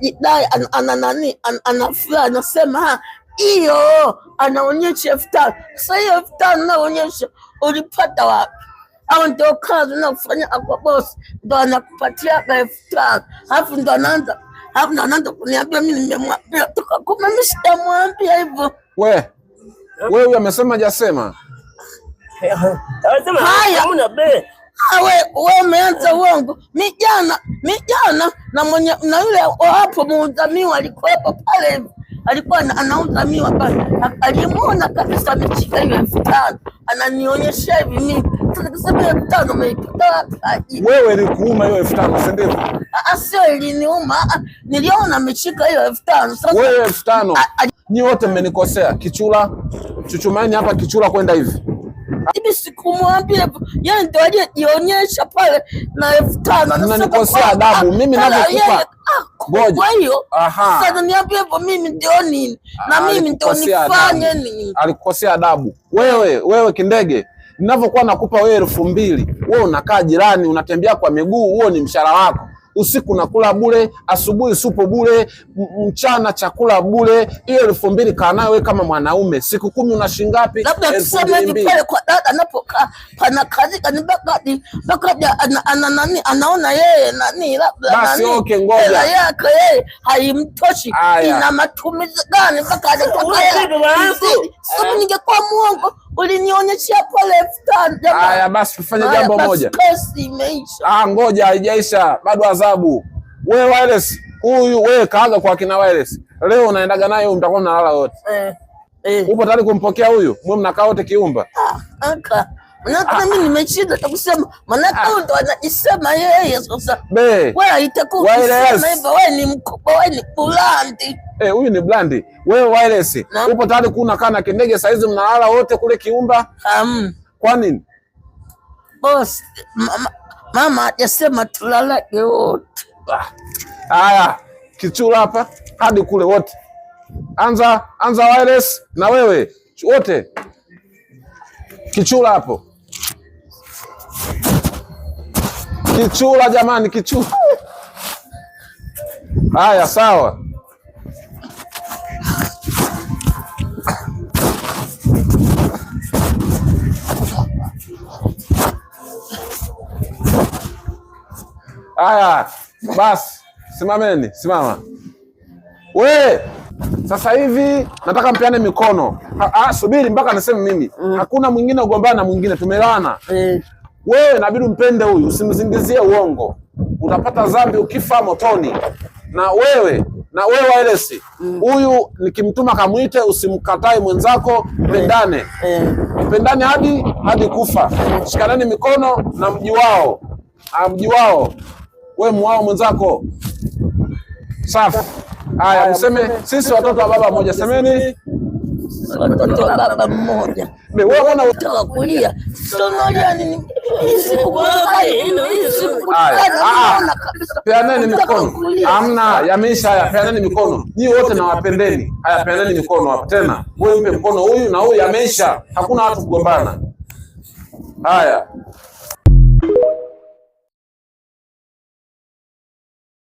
anajidai ana nani anafurahi, anasema hiyo anaonyesha 5,000. Sasa hiyo 5,000 naonyesha ulipata wapi? Au ndio kazi unafanya kwa boss ndo anakupatia 5,000, alafu ndo anaanza kuniambia mimi nimemwambia toka kuma mimi sitamwambia hivyo. Wewe huyu amesema hajasema. Haya hamna be. Wewe umeanza uongo. Mimi jana na mwenye na yule hapo muuza miwa alikuwepo pale hivi. Alikuwa anauza miwa pale. Alimuona kabisa amechika hiyo 5,000. Ananionyesha hivi mimi. Sasa nikasema 5,000 umeipata wapi? Wewe ilikuuma hiyo 5,000 si ndio? Sio iliniuma. Niliona amechika hiyo 5,000. Sasa wewe 5,000. Nyinyi wote mmenikosea. Kichula, Chuchumaini hapa Kichula kwenda hivi. Hivi sikumwambia yeye ndio aliyejionyesha pale na 5,000. Unanikosea adabu mimi ninapokupa. Ngoja. Kwa hiyo sasa niambie hivyo mimi ndio nini? Na mimi ndio nifanye nini? Alikukosea adabu. Wewe kindege, ninavyokuwa nakupa wewe 2,000, wewe unakaa jirani unatembea kwa miguu, huo ni mshahara wako. Usiku nakula bure, asubuhi supo bure, mchana chakula bure. Hiyo 2,000 kaa nayo wewe kama mwanaume. Siku 10 una shilingi ngapi? Labda tuseme hivi pale kwa dada anapokaa pana kazi kanibakadi ana nani anaona yeye nani labda basi nani. Okay, ngoja. Hela yake yeye haimtoshi. Ina matumizi gani mpaka anataka hela? Sasa ningekuwa muongo ulinionyesha pale 5,000 jamaa. Haya basi tufanye jambo moja. Kesi imeisha. Ngoja haijaisha, bado adhabu. Wewe Wireless, huyu wewe kaaga kwa kina Wireless. Leo unaendaga naye mtakuwa mnalala wote. Upo tayari kumpokea huyu? Mwe mnakaa wote kiumba. Aka. Maana mimi nimeshinda kusema, maana ndo anajisema yeye sasa. Wewe itakuwa kusema hivyo wewe ni mkubwa, wewe ni blandi. Huyu ni blandi. Wewe Wireless, upo tayari kunakaa na kindege saizi mnalala wote kule kiumba? Kwa nini? Boss, mama hajasema tulalake wote. Haya, Kichula hapa hadi kule wote. Anza Wireless na wewe wote. Kichula hapo. Kichula jamani, Kichula. Haya sawa. Haya, basi simameni, simama. Sasa hivi nataka mpeane mikono. Subiri mpaka niseme mimi. Hakuna mwingine ugombana na mwingine, tumeelewana. Wewe inabidi mpende huyu, usimzingizie uongo. Utapata dhambi ukifa motoni. Na wewe Wireless, huyu nikimtuma kamuite, usimkatae mwenzako, pendane. Pendane hadi kufa. Shikaneni mikono na mji wao. Wewe mwao mwenzako. Safi. Haya, mseme sisi watoto wa baba mmoja. Semeni watoto wa baba mmoja. Wewe unaona utaka kulia. Sonolia nini? Peaneni mikono. Hamna, yameisha haya, peaneni mikono. Nyinyi wote na wapendeni. Haya, peaneni mikono hapo tena. Wewe mpe mkono huyu na huyu, yameisha. Hakuna watu kugombana. Haya.